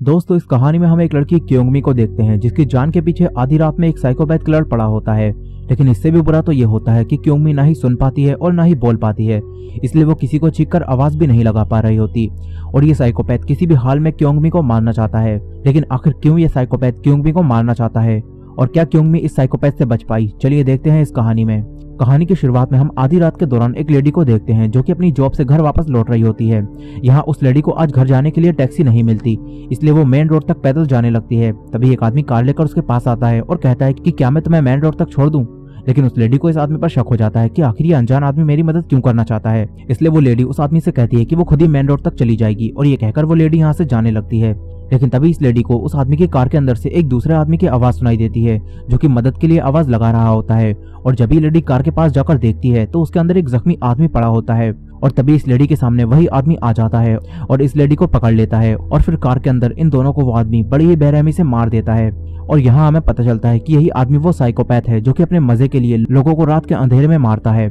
दोस्तों इस कहानी में हम एक लड़की क्योंगमी को देखते हैं जिसकी जान के पीछे आधी रात में एक साइकोपैथ किलर पड़ा होता है। लेकिन इससे भी बुरा तो ये होता है कि क्योंगमी ना ही सुन पाती है और ना ही बोल पाती है, इसलिए वो किसी को चीखकर आवाज भी नहीं लगा पा रही होती। और ये साइकोपैथ किसी भी हाल में क्योंगमी को मारना चाहता है। लेकिन आखिर क्यों ये साइकोपैथ क्योंगमी को मारना चाहता है और क्या क्योंगमी इस साइकोपैथ से बच पाई, चलिए देखते हैं इस कहानी में। कहानी की शुरुआत में हम आधी रात के दौरान एक लेडी को देखते हैं जो कि अपनी जॉब से घर वापस लौट रही होती है। यहाँ उस लेडी को आज घर जाने के लिए टैक्सी नहीं मिलती, इसलिए वो मेन रोड तक पैदल जाने लगती है। तभी एक आदमी कार लेकर उसके पास आता है और कहता है कि क्या मैं तुम्हें मेन रोड तक छोड़ दूं। लेकिन उस लेडी को इस आदमी पर शक हो जाता है कि आखिर ये अनजान आदमी मेरी मदद क्यों करना चाहता है। इसलिए वो लेडी उस आदमी से कहती है कि वो खुद ही मेन रोड तक चली जाएगी और ये कहकर वो लेडी यहाँ से जाने लगती है। लेकिन तभी इस लेडी को उस आदमी की कार के अंदर से एक दूसरे आदमी की आवाज सुनाई देती है जो कि मदद के लिए आवाज लगा रहा होता है। और जब ये लेडी कार के पास जाकर देखती है तो उसके अंदर एक जख्मी आदमी पड़ा होता है। और तभी इस लेडी के सामने वही आदमी आ जाता है और इस लेडी को पकड़ लेता है और फिर कार के अंदर इन दोनों को वो आदमी बड़ी ही बेरहमी से मार देता है। और यहाँ हमें पता चलता है कि यही आदमी वो साइकोपैथ है जो कि अपने मजे के लिए लोगों को रात के अंधेरे में मारता है।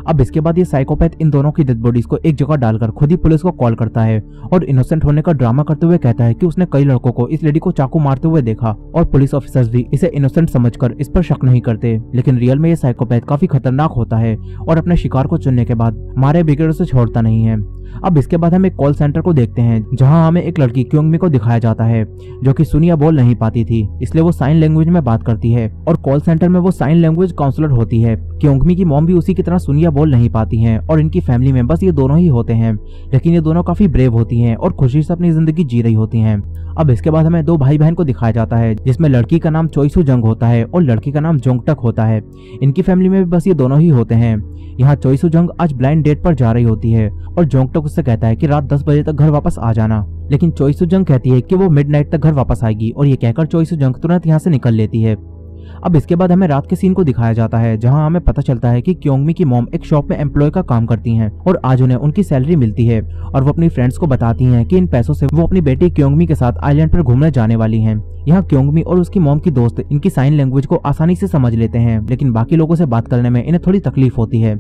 अब इसके बाद ये साइकोपैथ इन दोनों की डेड बॉडीज को एक जगह डालकर खुद ही पुलिस को कॉल करता है और इनोसेंट होने का ड्रामा करते हुए कहता है कि उसने कई लड़कों को इस लेडी को चाकू मारते हुए देखा और पुलिस ऑफिसर्स भी इसे इनोसेंट समझकर इस पर शक नहीं करते। लेकिन रियल में ये साइकोपैथ काफी खतरनाक होता है और अपने शिकार को चुनने के बाद मारे बगैर उसे छोड़ता नहीं है। अब इसके बाद हम एक कॉल सेंटर को देखते हैं जहां हमें एक लड़की क्योंगमी को दिखाया जाता है जो कि सुन या बोल नहीं पाती थी, इसलिए वो साइन लैंग्वेज में बात करती है और कॉल सेंटर में वो साइन लैंग्वेज काउंसलर होती है। क्योंगमी की मॉम भी उसी की तरह सुन या बोल नहीं पाती हैं और इनकी फैमिली में बस ये दोनों ही होते हैं। लेकिन ये दोनों काफी ब्रेव होती हैं और खुशी से अपनी जिंदगी जी रही होती हैं। अब इसके बाद हमें दो भाई बहन को दिखाया जाता है जिसमें लड़की का नाम चोइसू जंग होता है और लड़की का नाम जोंगटक होता है। इनकी फैमिली में भी बस ये दोनों ही होते हैं। यहाँ चोइसू जंग आज ब्लाइंड डेट पर जा रही होती है और जोंगटक उससे कहता है कि रात 10 बजे तक घर वापस आ जाना। लेकिन चोइसू जंग कहती है कि वो मिडनाइट तक घर वापस आएगी और ये कहकर चोइसू जंग तुरंत यहाँ से निकल लेती है। अब इसके बाद हमें रात के सीन को दिखाया जाता है जहां हमें पता चलता है कि क्योंगमी की मॉम एक शॉप में एम्प्लॉय का काम करती हैं और आज उन्हें उनकी सैलरी मिलती है और वो अपनी फ्रेंड्स को बताती हैं कि इन पैसों से वो अपनी बेटी क्योंगमी के साथ आइलैंड पर घूमने जाने वाली हैं। यहाँ क्योंगमी और उसकी मॉम की दोस्त इनकी साइन लैंग्वेज को आसानी से समझ लेते हैं, लेकिन बाकी लोगों से बात करने में इन्हें थोड़ी तकलीफ होती है।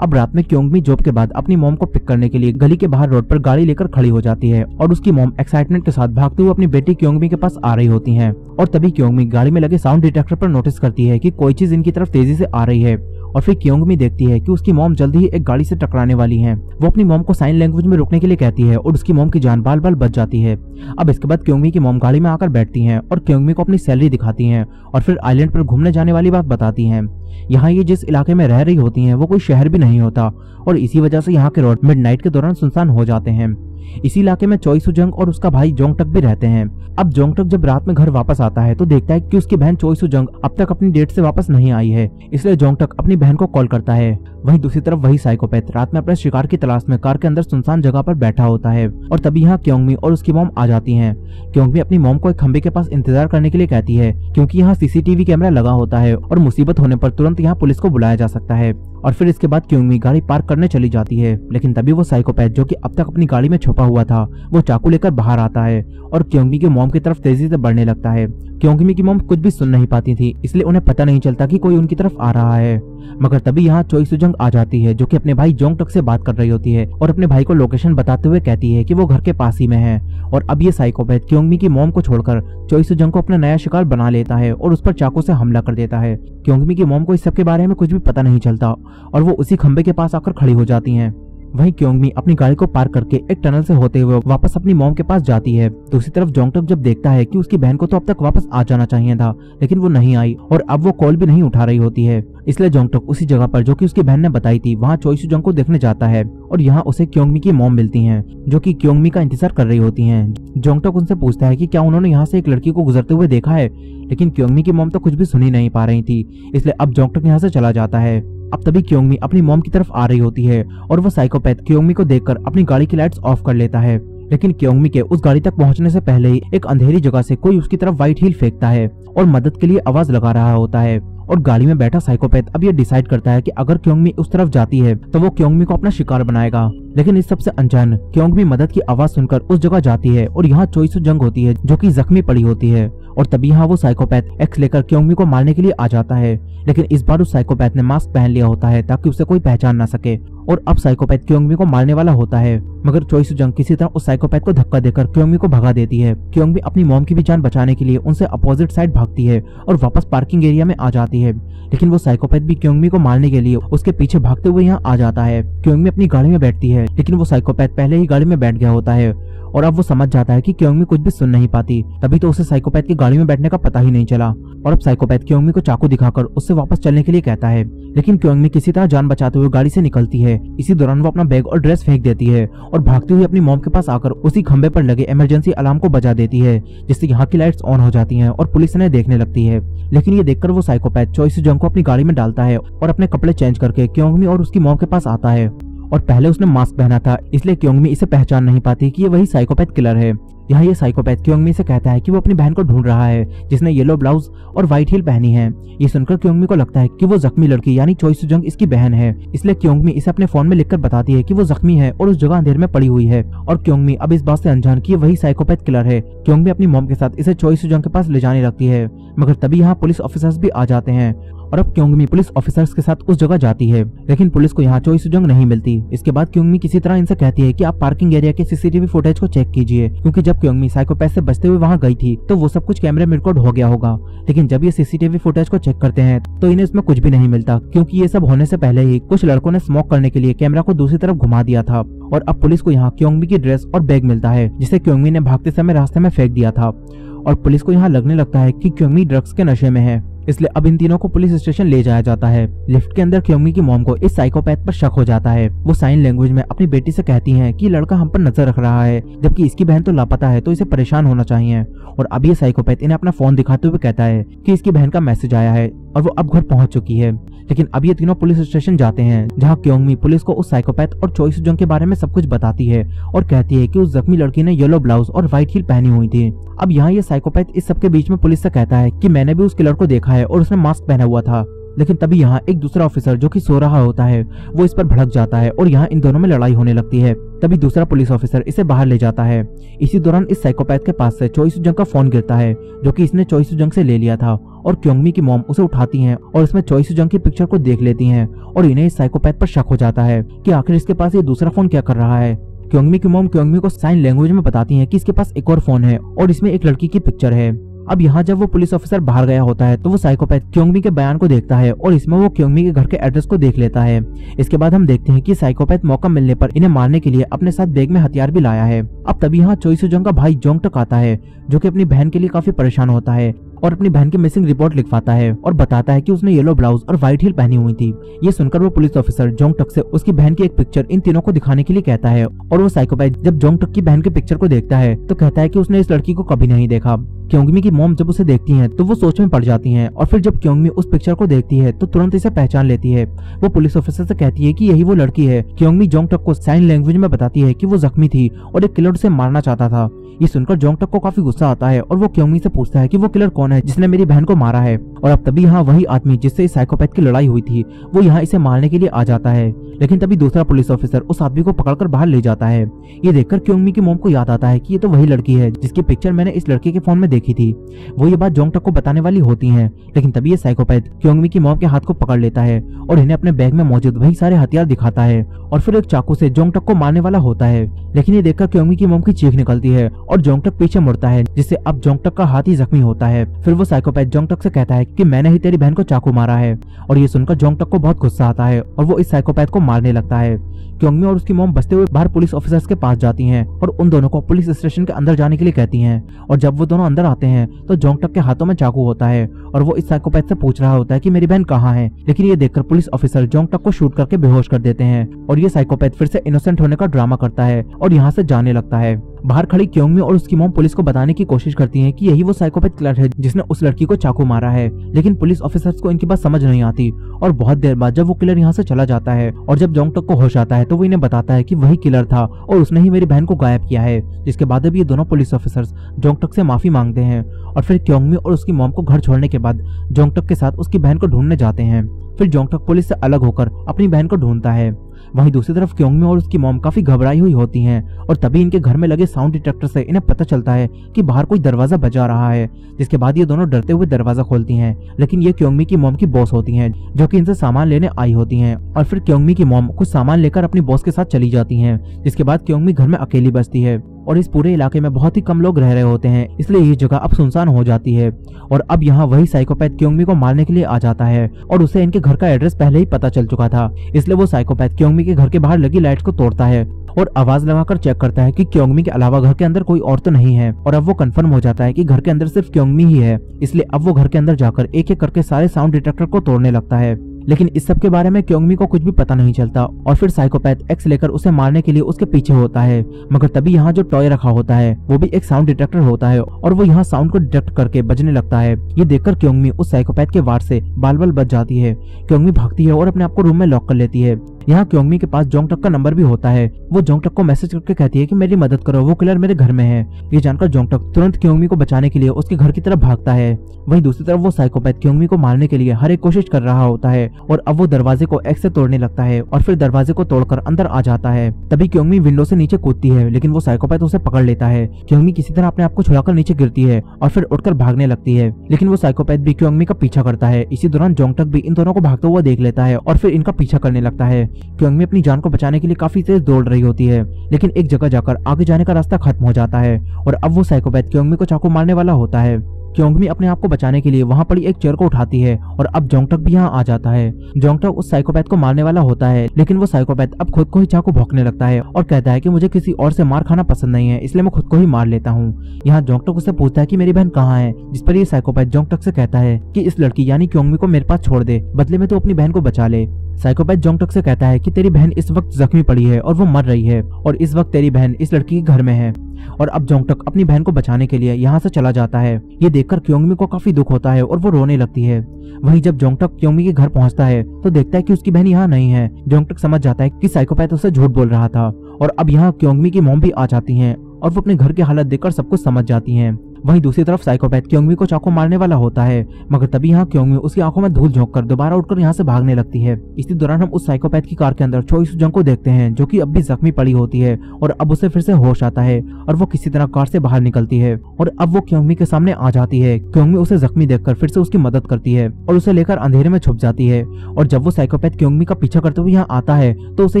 अब रात में क्योंगमी जॉब के बाद अपनी मॉम को पिक करने के लिए गली के बाहर रोड पर गाड़ी लेकर खड़ी हो जाती है और उसकी मॉम एक्साइटमेंट के साथ भागते हुए अपनी बेटी क्योंगमी के पास आ रही होती हैं। और तभी क्योंगमी गाड़ी में लगे साउंड डिटेक्टर पर नोटिस करती है कि कोई चीज इनकी तरफ तेजी से आ रही है और फिर क्योंगमी देखती है कि उसकी मॉम जल्दी ही एक गाड़ी से टकराने वाली है। वो अपनी मॉम को साइन लैंग्वेज में रुकने के लिए कहती है और उसकी मॉम की जान बाल बाल बच जाती है। अब इसके बाद क्योंगमी की मॉम गाड़ी में आकर बैठती हैं और क्योंगमी को अपनी सैलरी दिखाती हैं और फिर आइलैंड पर घूमने जाने वाली बात बताती हैं। यहाँ ये जिस इलाके में रह रही होती हैं वो कोई शहर भी नहीं होता और इसी वजह से यहाँ के रोड मिडनाइट के दौरान सुनसान हो जाते हैं। इसी इलाके में चोइसू जंग और उसका भाई जोंगटक भी रहते हैं। अब जोंगटक जब रात में घर वापस आता है तो देखता है कि उसकी बहन चोइसू जंग अब तक अपनी डेट से वापस नहीं आई है, इसलिए जोंगटक अपनी बहन को कॉल करता है। वहीं दूसरी तरफ वही साइकोपैथ रात में अपने शिकार की तलाश में कार के अंदर सुनसान जगह पर बैठा होता है और तभी यहाँ क्योंगमी और उसकी मॉम आ जाती हैं। क्योंगमी अपनी मॉम को एक खंबे के पास इंतजार करने के लिए कहती है क्योंकि यहाँ सीसीटीवी कैमरा लगा होता है और मुसीबत होने पर तुरंत यहाँ पुलिस को बुलाया जा सकता है। और फिर इसके बाद क्योंगमी गाड़ी पार्क करने चली जाती है, लेकिन तभी वो साइकोपैथ जो कि अब तक अपनी गाड़ी में छुपा हुआ था वो चाकू लेकर बाहर आता है और क्योंगमी की मॉम की तरफ तेजी से बढ़ने लगता है। क्योंगमी की मॉम कुछ भी सुन नहीं पाती थी, इसलिए उन्हें पता नहीं चलता कि कोई उनकी तरफ आ रहा है। मगर तभी यहाँ चोइसू जंग आ जाती है जो कि अपने भाई जोंगटक से बात कर रही होती है और अपने भाई को लोकेशन बताते हुए कहती है कि वो घर के पास ही में है। और अब ये साइकोपैथ क्योंगमी की मॉम को छोड़कर चोइसू जंग को अपना नया शिकार बना लेता है और उस पर चाकू से हमला कर देता है। क्योंगमी की मॉम को इस सब के बारे में कुछ भी पता नहीं चलता और वो उसी खंबे के पास आकर खड़ी हो जाती हैं। वहीं क्योंगमी अपनी गाड़ी को पार्क करके एक टनल से होते हुए वापस अपनी मॉम के पास जाती है। दूसरी तरफ जोंगटक जब देखता है कि उसकी बहन को तो अब तक वापस आ जाना चाहिए था, लेकिन वो नहीं आई और अब वो कॉल भी नहीं उठा रही होती है, इसलिए जोंगटक उसी जगह पर जो कि उसकी बहन ने बताई थी वहाँ चोइसू जंग को देखने जाता है और यहाँ उसे क्योंगमी की मॉम मिलती हैं जो कि क्योंगमी का इंतजार कर रही होती हैं। जोंगटक उनसे पूछता है कि क्या उन्होंने यहाँ से एक लड़की को गुजरते हुए देखा है, लेकिन क्योंगमी की मॉम तो कुछ भी सुन ही नहीं पा रही थी, इसलिए अब जोंगटक यहाँ से चला जाता है। अब तभी क्योंगमी अपनी मॉम की तरफ आ रही होती है और वो साइकोपैथ क्योंगमी को देखकर अपनी गाड़ी की लाइट्स ऑफ कर लेता है। लेकिन क्योंगमी के उस गाड़ी तक पहुंचने से पहले ही एक अंधेरी जगह से कोई उसकी तरफ व्हाइट हील फेंकता है और मदद के लिए आवाज लगा रहा होता है। और गाड़ी में बैठा साइकोपैथ अब ये डिसाइड करता है कि अगर क्योंगमी उस तरफ जाती है तो वो क्योंगमी को अपना शिकार बनाएगा। लेकिन इस सबसे अनजान क्योंगमी मदद की आवाज सुनकर उस जगह जाती है और यहाँ चोइसू जंग होती है जो कि जख्मी पड़ी होती है और तभी यहाँ वो साइकोपैथ एक्स लेकर क्योंगमी को मारने के लिए आ जाता है। लेकिन इस बार उस साइकोपैथ ने मास्क पहन लिया होता है ताकि उसे कोई पहचान ना सके, और अब साइकोपैथ क्योंगमी को मारने वाला होता है। मगर चोई सुजंग किसी तरह उस साइकोपैथ को धक्का देकर क्योंगमी को भगा देती है। क्योंगमी अपनी मॉम की भी जान बचाने के लिए उनसे अपोजिट साइड भागती है और वापस पार्किंग एरिया में आ जाती है। लेकिन वो साइकोपैथ भी क्योंगमी को मारने के लिए उसके पीछे भागते हुए यहाँ आ जाता है। क्योंगमी अपनी गाड़ी में बैठती है, लेकिन वो साइकोपैथ पहले ही गाड़ी में बैठ गया होता है और अब वो समझ जाता है कि क्योंगमी कुछ भी सुन नहीं पाती। तभी तो उसे साइकोपैथ की गाड़ी में बैठने का पता ही नहीं चला, और अब साइकोपैथ क्योंगमी को चाकू दिखाकर उससे वापस चलने के लिए कहता है। लेकिन क्योंगमी किसी तरह जान बचाते हुए गाड़ी से निकलती है। इसी दौरान वो अपना बैग और ड्रेस फेंक देती है और भागती हुई अपनी मॉम के पास आकर उसी खंबे पर लगे इमरजेंसी अलार्म को बजा देती है, जिससे यहाँ की लाइट्स ऑन हो जाती हैं और पुलिस इन्हें देखने लगती है। लेकिन ये देखकर वो साइकोपैथ चोई सुजंग को अपनी गाड़ी में डालता है और अपने कपड़े चेंज करके क्योंगमी और उसकी मॉम के पास आता है। और पहले उसने मास्क पहना था, इसलिए क्योंगमी इसे पहचान नहीं पाती कि ये वही साइकोपैथ किलर है। यहाँ ये साइकोपैथ क्योंगमी से कहता है कि वो अपनी बहन को ढूंढ रहा है जिसने येलो ब्लाउज और व्हाइट हील पहनी है। ये सुनकर क्योंगमी को लगता है कि वो जख्मी लड़की यानी चोई सुजंग इसकी बहन है, इसलिए क्योंगमी इसे अपने फोन में लिखकर बताती है कि वो जख्मी है और उस जगह अंधेरे में पड़ी हुई है। और क्योंगमी अब इस बात से अनजान कि वही साइकोपैथ किलर है। क्योंगमी अपनी मॉम के साथ इसे चोई सुजंग के पास ले जाने लगती है, मगर तभी यहाँ पुलिस ऑफिसर्स भी आ जाते हैं और अब क्योंगमी पुलिस ऑफिसर्स के साथ उस जगह जाती है। लेकिन पुलिस को यहाँ चोई सुजंग नहीं मिलती। इसके बाद क्योंगमी किसी तरह इनसे कहती है कि आप पार्किंग एरिया के सीसीटीवी फुटेज को चेक कीजिए, क्योंकि जब क्योंगमी साइकोपैथ से बचते हुए वहाँ गई थी तो वो सब कुछ कैमरे में रिकॉर्ड हो गया होगा। लेकिन जब ये सीसीटीवी फुटेज को चेक करते हैं तो इन्हें इसमें कुछ भी नहीं मिलता, क्योंकि ये सब होने से पहले ही कुछ लड़कों ने स्मोक करने के लिए कैमरा को दूसरी तरफ घुमा दिया था। और अब पुलिस को यहाँ क्योंगमी की ड्रेस और बैग मिलता है, जिसे क्योंगमी ने भागते समय रास्ते में फेंक दिया था। और पुलिस को यहाँ लगने लगता है कि क्योंगमी ड्रग्स के नशे में है, इसलिए अब इन तीनों को पुलिस स्टेशन ले जाया जाता है। लिफ्ट के अंदर क्योंगमी की मॉम को इस साइकोपैथ पर शक हो जाता है। वो साइन लैंग्वेज में अपनी बेटी से कहती हैं कि लड़का हम पर नजर रख रहा है, जबकि इसकी बहन तो लापता है, तो इसे परेशान होना चाहिए। और अब ये साइकोपैथ इन्हें अपना फोन दिखाते हुए कहता है कि इसकी बहन का मैसेज आया है और वो अब घर पहुंच चुकी है। लेकिन अब ये तीनों पुलिस स्टेशन जाते हैं, जहां क्योंगमी पुलिस को उस साइकोपैथ और चोई सुजंग के बारे में सब कुछ बताती है और कहती है कि उस जख्मी लड़की ने येलो ब्लाउज और व्हाइट हील पहनी हुई थी। अब यहाँ ये साइकोपैथ इस सबके बीच में पुलिस से कहता है कि मैंने भी उस किलर को देखा है और उसने मास्क पहना हुआ था। लेकिन तभी यहाँ एक दूसरा ऑफिसर जो कि सो रहा होता है वो इस पर भड़क जाता है और यहाँ इन दोनों में लड़ाई होने लगती है। तभी दूसरा पुलिस ऑफिसर इसे बाहर ले जाता है। इसी दौरान इस साइकोपैथ के पास से चोई सुजंग का फोन गिरता है, जो कि इसने चोई सुजंग से ले लिया था। और क्योंगमी की मॉम उसे उठाती हैं और इसमें चोई सुजंग की पिक्चर को देख लेती हैं और इन्हें इस साइकोपैथ पर शक हो जाता है कि आखिर इसके पास ये दूसरा फोन क्या कर रहा है। क्योंगमी की मॉम क्योंगमी को साइन लैंग्वेज में बताती हैं कि इसके पास एक और फोन है और इसमें एक लड़की की पिक्चर है। अब यहाँ जब वो पुलिस ऑफिसर बाहर गया होता है तो वो साइकोपैथ क्योंगमी के बयान को देखता है और इसमें वो क्योंगमी के घर के एड्रेस को देख लेता है। इसके बाद हम देखते हैं कि साइकोपैथ मौका मिलने पर इन्हें मारने के लिए अपने साथ बैग में हथियार भी लाया है। अब तभी यहाँ चोई सुजंग का भाई जोंगटक आता है, जो कि अपनी बहन के लिए काफी परेशान होता है और अपनी बहन की मिसिंग रिपोर्ट लिखवाता है और बताता है कि उसने येलो ब्लाउज और व्हाइट हील पहनी हुई थी। ये सुनकर वो पुलिस ऑफिसर जोंगटक से उसकी बहन की एक पिक्चर इन तीनों को दिखाने के लिए कहता है और वो साइकोपैथ जब जोंगटक की बहन की पिक्चर को देखता है तो कहता है कि उसने इस लड़की को कभी नहीं देखा। क्योंगमी की मॉम जब उसे देखती हैं तो वो सोच में पड़ जाती हैं और फिर जब क्योंगमी उस पिक्चर को देखती है तो तुरंत इसे पहचान लेती है। वो पुलिस ऑफिसर से कहती है कि यही वो लड़की है। क्योंगमी जोंगटक को साइन लैंग्वेज में बताती है कि वो जख्मी थी और एक किलर उसे मारना चाहता था। ये सुनकर जोंगटक को काफी गुस्सा आता है और वो क्योंगमी से पूछता है कि वो किलर कौन है जिसने मेरी बहन को मारा है। और अब तभी यहाँ वही आदमी जिससे इस साइकोपैथ की लड़ाई हुई थी वो यहाँ इसे मारने के लिए आ जाता है। लेकिन तभी दूसरा पुलिस ऑफिसर उस आदमी को पकड़कर बाहर ले जाता है। ये देखकर क्योंगमी की मॉम को याद आता है कि ये तो वही लड़की है जिसकी पिक्चर मैंने इस लड़के के फोन में देखी थी। वो ये बात जोंगटक को बताने वाली होती है, लेकिन तभी ये साइकोपैथ क्योंगमी की मॉम के हाथ को पकड़ लेता है और इन्हें अपने बैग में मौजूद वही सारे हथियार दिखाता है और फिर एक चाकू से जोंगटक को मारने वाला होता है। लेकिन ये देखकर क्योंगमी की मॉम की चीख निकलती है और जोंगटक पीछे मुड़ता है, जिससे अब जोंगटक का हाथ ही जख्मी होता है। फिर वो साइकोपैथ जोंगटक से कहता है कि मैंने ही तेरी बहन को चाकू मारा है। और ये सुनकर जोंगटक को बहुत गुस्सा आता है और वो इस साइकोपैथ को मारने लगता है। क्योंगमी और उसकी मॉम बचते हुए बाहर पुलिस ऑफिसर्स के पास जाती हैं और उन दोनों को पुलिस स्टेशन के अंदर जाने के लिए कहती हैं। और जब वो दोनों अंदर आते हैं तो जोंगटक के हाथों में चाकू होता है और वो इस साइकोपैथ से पूछ रहा होता है कि मेरी बहन कहाँ है। लेकिन ये देखकर पुलिस ऑफिसर जोंगटक को शूट करके बेहोश कर देते हैं और ये साइकोपैथ फिर से इनोसेंट होने का ड्रामा करता है और यहाँ से जाने लगता है। बाहर खड़ी क्योंगमी और उसकी मॉम पुलिस को बताने की कोशिश करती हैं कि यही वो साइकोपैथ किलर है जिसने उस लड़की को चाकू मारा है। लेकिन पुलिस ऑफिसर्स को इनकी बात समझ नहीं आती और बहुत देर बाद जब वो किलर यहाँ से चला जाता है और जब जोंगटक को होश आता है तो वो इन्हें बताता है कि वही किलर था और उसने ही मेरी बहन को गायब किया है। जिसके बाद अब ये दोनों पुलिस ऑफिसर्स जोंगटक से माफी मांगते हैं और फिर क्योंगमी और उसकी मॉम को घर छोड़ने के बाद जोंगटक के साथ उसकी बहन को ढूंढने जाते हैं। फिर जोंगटक पुलिस से अलग होकर अपनी बहन को ढूंढता है। वहीं दूसरी तरफ क्योंगमी और उसकी मॉम काफी घबराई हुई होती हैं और तभी इनके घर में लगे साउंड डिटेक्टर से इन्हें पता चलता है कि बाहर कोई दरवाजा बजा रहा है, जिसके बाद ये दोनों डरते हुए दरवाजा खोलती हैं। लेकिन ये क्योंगमी की मॉम की बॉस होती हैं, जो कि इनसे सामान लेने आई होती हैं। और फिर क्योंगमी की मॉम कुछ सामान लेकर अपनी बॉस के साथ चली जाती हैं, जिसके बाद क्योंगमी घर में अकेली बचती है और इस पूरे इलाके में बहुत ही कम लोग रह रहे होते हैं, इसलिए ये जगह अब सुनसान हो जाती है। और अब यहाँ वही साइकोपैथ क्योंगमी को मारने के लिए आ जाता है और उसे इनके घर का एड्रेस पहले ही पता चल चुका था, इसलिए वो साइकोपैथ क्योंगमी के घर के बाहर लगी लाइट को तोड़ता है और आवाज लगाकर चेक करता है कि क्योंगमी के अलावा घर के अंदर कोई और तो नहीं है। और अब वो कंफर्म हो जाता है कि घर के अंदर सिर्फ क्योंगमी ही है, इसलिए अब वो घर के अंदर जाकर एक एक करके सारे साउंड डिटेक्टर को तोड़ने लगता है। लेकिन इस सब के बारे में क्योंगमी को कुछ भी पता नहीं चलता और फिर साइकोपैथ एक्स लेकर उसे मारने के लिए उसके पीछे होता है। मगर तभी यहाँ जो टॉय रखा होता है वो भी एक साउंड डिटेक्टर होता है और वो यहाँ साउंड को डिटेक्ट करके बजने लगता है। ये देखकर क्योंगमी उस साइकोपैथ के वार से बाल बाल बच जाती है। क्योंगमी भागती है और अपने आप को रूम में लॉक कर लेती है। यहाँ क्योंगमी के पास जोंगटक का नंबर भी होता है। वो जोंगटक को मैसेज करके कहती है कि मेरी मदद करो, वो किलर मेरे घर में है। ये जानकर जोंगटक तुरंत क्योंगमी को बचाने के लिए उसके घर की तरफ भागता है। वहीं दूसरी तरफ वो साइकोपैथ क्योंगमी को मारने के लिए हर एक कोशिश कर रहा होता है और अब वो दरवाजे को एक्स से तोड़ने लगता है और फिर दरवाजे को तोड़कर अंदर आ जाता है। तभी क्योंगमी विंडो से नीचे कूदती है, लेकिन वो साइकोपैथ उसे पकड़ लेता है। क्योंगमी किसी तरह अपने आप को छुड़ाकर नीचे गिरती है और फिर उठकर भागने लगती है, लेकिन वो साइकोपैथ भी क्योंगमी का पीछा करता है। इसी दौरान जोंगटक भी इन दोनों को भागता हुआ देख लेता है और फिर इनका पीछा करने लगता है। क्योंगमी अपनी जान को बचाने के लिए काफी तेज दौड़ रही होती है, लेकिन एक जगह जाकर आगे जाने का रास्ता खत्म हो जाता है और अब वो साइकोपैथ क्योंगमी को चाकू मारने वाला होता है। क्योंगमी अपने आप को बचाने के लिए वहां पड़ी एक चेयर को उठाती है और अब जोंगटक भी यहाँ आ जाता है। जोंगटक उस साइकोपैथ को मारने वाला होता है, लेकिन वो साइकोपैथ अब खुद को ही चाकू भौंकने लगता है और कहता है कि मुझे किसी और से मार खाना पसंद नहीं है, इसलिए मैं खुद को ही मार लेता हूँ। यहाँ जोंगटक उससे पूछता है कि मेरी बहन कहाँ है, जिस पर ये साइकोपैथ जोंगटक से कहता है कि इस लड़की यानी क्योंगमी को मेरे पास छोड़ दे, बदले में तो अपनी बहन को बचा ले। साइकोपैथ जोंगटक से कहता है कि तेरी बहन इस वक्त जख्मी पड़ी है और वो मर रही है और इस वक्त तेरी बहन इस लड़की के घर में है। और अब जोंगटक अपनी बहन को बचाने के लिए यहाँ से चला जाता है। ये देखकर क्योंगमी को काफी दुख होता है और वो रोने लगती है। वहीं जब जोंगटक क्योंगमी के घर पहुंचता है तो देखता है कि उसकी बहन यहाँ नहीं है। जोंगटक समझ जाता है कि साइकोपैथ उसे झूठ बोल रहा था और अब यहाँ क्योंगमी की मॉम भी आ जाती हैं और वो अपने घर की हालत देखकर सब कुछ समझ जाती हैं। वहीं दूसरी तरफ साइकोपैथ क्योंगमी को चाकू मारने वाला होता है, मगर तभी यहाँ क्योंगमी उसकी आंखों में धूल झोंककर दोबारा उठकर यहाँ से भागने लगती है। इसी दौरान हम उस साइकोपैथ की कार के अंदर चोई सुजंग को देखते हैं, जो कि अब भी जख्मी पड़ी होती है और अब उसे फिर से होश आता है और वो किसी तरह कार से बाहर निकलती है और अब वो क्योंगमी के सामने आ जाती है। क्योंगमी उसे जख्मी देखकर फिर से उसकी मदद करती है और उसे लेकर अंधेरे में छुप जाती है। और जब वो साइकोपैथ क्योंगमी का पीछा करते हुए यहाँ आता है तो उसे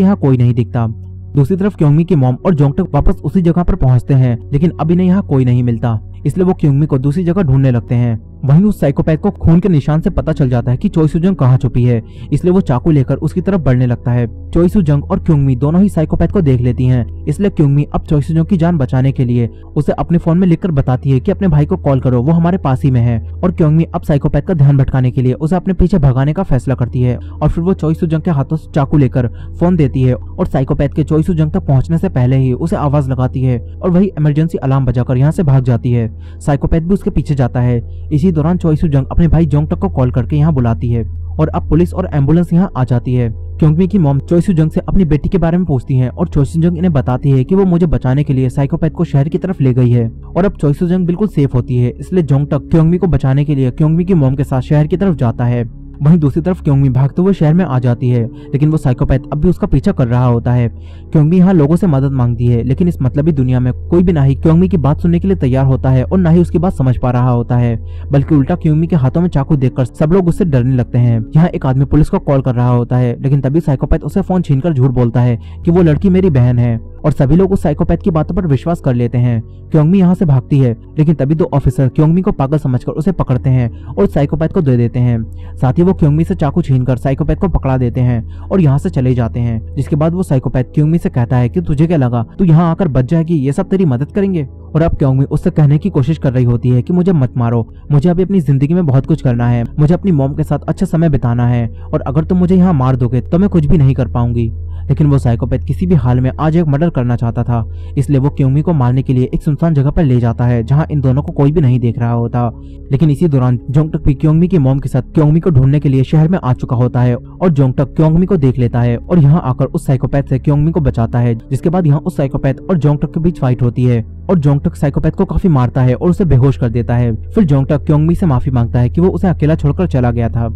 यहाँ कोई नहीं दिखता। दूसरी तरफ क्योंगमी की मॉम और जोंगटक वापस उसी जगह पर पहुंचते हैं, लेकिन अब इन्हें यहाँ कोई नहीं मिलता, इसलिए वो क्योंगमी को दूसरी जगह ढूंढने लगते हैं। वहीं उस साइकोपैथ को खून के निशान से पता चल जाता है कि चोई सुजंग कहाँ छुपी है, इसलिए वो चाकू लेकर उसकी तरफ बढ़ने लगता है। चोई सुजंग और क्योंगमी दोनों ही साइकोपैथ को देख लेती हैं, इसलिए क्योंगमी अब चोई सुजंग की जान बचाने के लिए उसे अपने फोन में लिखकर बताती है कि अपने भाई को कॉल करो, वो हमारे पास ही में है। और क्योंगमी अब साइकोपैथ का ध्यान भटकाने के लिए उसे अपने पीछे भगाने का फैसला करती है और फिर वो चोई सुजंग के हाथों से चाकू लेकर फोन देती है और साइकोपैथ के चोई सुजंग तक पहुंचने से पहले ही उसे आवाज लगाती है और वही इमरजेंसी अलार्म बजाकर यहाँ से भाग जाती है। साइकोपैथ भी उसके पीछे जाता है। इसी दौरान चोई सुजंग अपने भाई जोंगटक को कॉल करके यहाँ बुलाती है और अब पुलिस और एम्बुलेंस यहाँ आ जाती है। क्योंगमी की मॉम चोई सुजंग से अपनी बेटी के बारे में पूछती है और चोई सुजंग इन्हें बताती है कि वो मुझे बचाने के लिए साइकोपैथ को शहर की तरफ ले गई है और अब चोई सुजंग बिल्कुल सेफ होती है, इसलिए जोंगटक क्योंगमी को बचाने के लिए क्योंगमी की मॉम के साथ शहर की तरफ जाता है। वहीं दूसरी तरफ क्योंगमी भागते हुए शहर में आ जाती है, लेकिन वो साइकोपैथ अब भी उसका पीछा कर रहा होता है। क्योंगमी यहाँ लोगों से मदद मांगती है, लेकिन इस मतलबी दुनिया में कोई भी ना ही क्योंगमी की बात सुनने के लिए तैयार होता है और ना ही उसकी बात समझ पा रहा होता है, बल्कि उल्टा क्योंगमी के हाथों में चाकू देखकर सब लोग उससे डरने लगते हैं। यहाँ एक आदमी पुलिस को कॉल कर रहा होता है, लेकिन तभी साइकोपैथ उसे फोन छीनकर झूठ बोलता है कि वो लड़की मेरी बहन है और सभी लोग उस साइकोपैथ की बातों पर विश्वास कर लेते हैं। क्योंगमी यहाँ से भागती है, लेकिन तभी दो ऑफिसर क्योंगमी को पागल समझकर उसे पकड़ते हैं और साइकोपैथ को दे देते हैं। साथ ही वो क्योंगमी से चाकू छीनकर साइकोपैथ को पकड़ा देते हैं और यहाँ से चले जाते हैं। जिसके बाद वो साइकोपैथ क्योंगमी से कहता है कि तुझे क्या लगा तू यहाँ आकर बच जाएगी, ये सब तेरी मदद करेंगे। और अब क्योंगमी उससे कहने की कोशिश कर रही होती है कि मुझे मत मारो, मुझे अभी अपनी जिंदगी में बहुत कुछ करना है, मुझे अपनी मॉम के साथ अच्छा समय बिताना है और अगर तुम मुझे यहाँ मार दोगे तो मैं कुछ भी नहीं कर पाऊंगी। लेकिन वो साइकोपैथ किसी भी हाल में आज एक मर्डर करना चाहता था, इसलिए वो क्योंगमी को मारने के लिए एक सुनसान जगह पर ले जाता है जहाँ इन दोनों को कोई भी नहीं देख रहा होता। लेकिन इसी दौरान जोंगटक भी क्योंगमी की मॉम के साथ क्योंगमी को ढूंढने के लिए शहर में आ चुका होता है और जोंगटक क्योंगमी को देख लेता है और यहाँ आकर उस साइकोपैथ से क्योंगमी को बचाता है, जिसके बाद यहाँ उस साइकोपैथ और जोंगटक के बीच फाइट होती है और जोंगटक साइकोपैथ को काफी मारता है और उसे बेहोश कर देता है। फिर जोंगटक क्योंगमी से माफी मांगता है कि वो उसे अकेला छोड़कर चला गया था।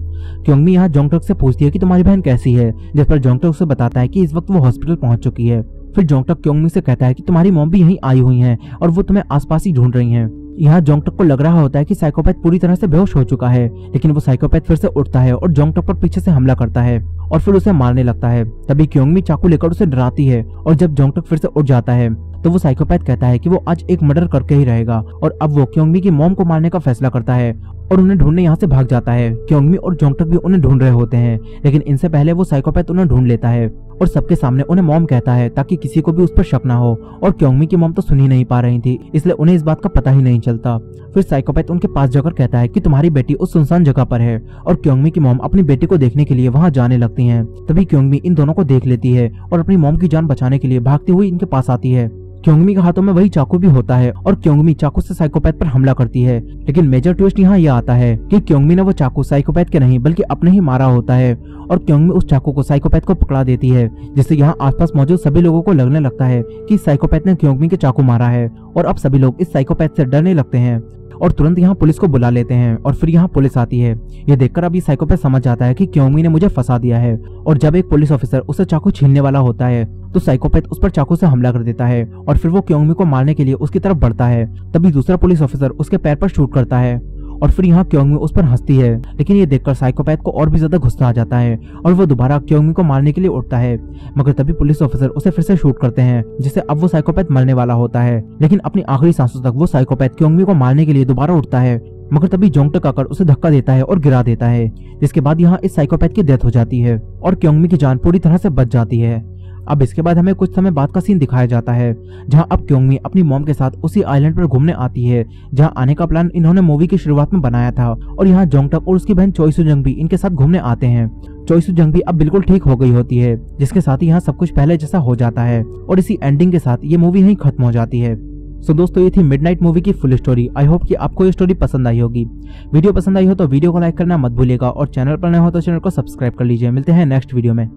क्योंगमी यहाँ जोंगटक से पूछती है कि तुम्हारी बहन कैसी है, जिस पर जोंगटक उसे बताता है कि इस वक्त वो हॉस्पिटल पहुंच चुकी है। फिर जोंगटक क्योंगमी से कहता है कि तुम्हारी मॉम भी यहीं आई हुई हैं और वो तुम्हें आसपास ही ढूंढ रही हैं। यहाँ जोंगटक को लग रहा होता है कि साइकोपैथ पूरी तरह से बेहोश हो चुका है, लेकिन वो साइकोपैथ फिर से उठता है और जोंगटक पर पीछे से हमला करता है और फिर उसे मारने लगता है। तभी क्योंगमी चाकू लेकर उसे डराती है और जब जोंगटक फिर से उठ जाता है तो वो साइकोपैथ कहता है कि वो आज एक मर्डर करके ही रहेगा और अब वो क्योंगमी की मॉम को मारने का फैसला करता है और उन्हें ढूंढने यहाँ से भाग जाता है। क्योंगमी और जोंगटक भी उन्हें ढूंढ रहे होते हैं, लेकिन इनसे पहले वो साइकोपैथ उन्हें ढूंढ लेता है और सबके सामने उन्हें मॉम कहता है ताकि किसी को भी उस पर शक ना हो। और क्योंगमी की मॉम तो सुन ही नहीं पा रही थी, इसलिए उन्हें इस बात का पता ही नहीं चलता। फिर साइकोपैथ उनके पास जाकर कहता है कि तुम्हारी बेटी उस सुनसान जगह पर है और क्योंगमी की मॉम अपनी बेटी को देखने के लिए वहां जाने लगती हैं। तभी क्योंगमी इन दोनों को देख लेती है और अपनी मॉम की जान बचाने के लिए भागती हुई इनके पास आती है। क्योंगमी के हाथों में वही चाकू भी होता है और क्योंगमी चाकू से साइकोपैथ पर हमला करती है। लेकिन मेजर ट्विस्ट यहाँ यह आता है कि क्योंगमी ने वो चाकू साइकोपैथ के नहीं बल्कि अपने ही मारा होता है और क्योंगमी उस चाकू को साइकोपैथ को पकड़ा देती है, जिससे यहाँ आसपास मौजूद सभी लोगों को लगने लगता है कि साइकोपैथ ने क्योंगमी के चाकू मारा है और अब सभी लोग इस साइकोपैथ से डरने लगते हैं और तुरंत यहाँ पुलिस को बुला लेते हैं। और फिर यहाँ पुलिस आती है। ये देखकर अब ये साइकोपैथ समझ जाता है कि क्योंगमी ने मुझे फंसा दिया है और जब एक पुलिस ऑफिसर उसे चाकू छीनने वाला होता है तो साइकोपैथ उस पर चाकू से हमला कर देता है और फिर वो क्योंगमी को मारने के लिए उसकी तरफ बढ़ता है। तभी दूसरा पुलिस ऑफिसर उसके पैर पर शूट करता है और फिर यहाँ क्योंगमी उस पर हंसती है, लेकिन ये देखकर साइकोपैथ को और भी ज्यादा गुस्सा आ जाता है और वो दोबारा क्योंगमी को मारने के लिए उठता है। मगर तभी पुलिस ऑफिसर उसे फिर से शूट करते हैं, जिससे अब वो साइकोपैथ मरने वाला होता है। लेकिन अपनी आखिरी सांसों तक वो साइकोपैथ क्योंगमी को मारने के लिए दोबारा उठता है, मगर तभी जोंगटक आकर उसे धक्का देता है और गिरा देता है, जिसके बाद यहाँ इस साइकोपैथ की डेथ हो जाती है और क्योंगमी की जान पूरी तरह से बच जाती है। अब इसके बाद हमें कुछ समय बाद का सीन दिखाया जाता है, जहां अब क्योंगमी अपनी मॉम के साथ उसी आइलैंड पर घूमने आती है जहां आने का प्लान इन्होंने मूवी की शुरुआत में बनाया था। और यहाँ जोंगटक और उसकी बहन चोई सुजंग भी इनके साथ घूमने आते हैं। चोई सुजंग भी अब बिल्कुल ठीक हो गई होती है, जिसके साथ ही यहाँ सब कुछ पहले जैसा हो जाता है और इसी एंडिंग के साथ ये मूवी यहीं खत्म हो जाती है। सो दोस्तों, ये थी मिडनाइट मूवी की फुल स्टोरी। आई होप कि आपको ये स्टोरी पसंद आई होगी। वीडियो पसंद आई हो तो वीडियो को लाइक करना मत भूलिएगा और चैनल पर नए हो तो चैनल को सब्सक्राइब कर लीजिए। मिलते हैं नेक्स्ट वीडियो में।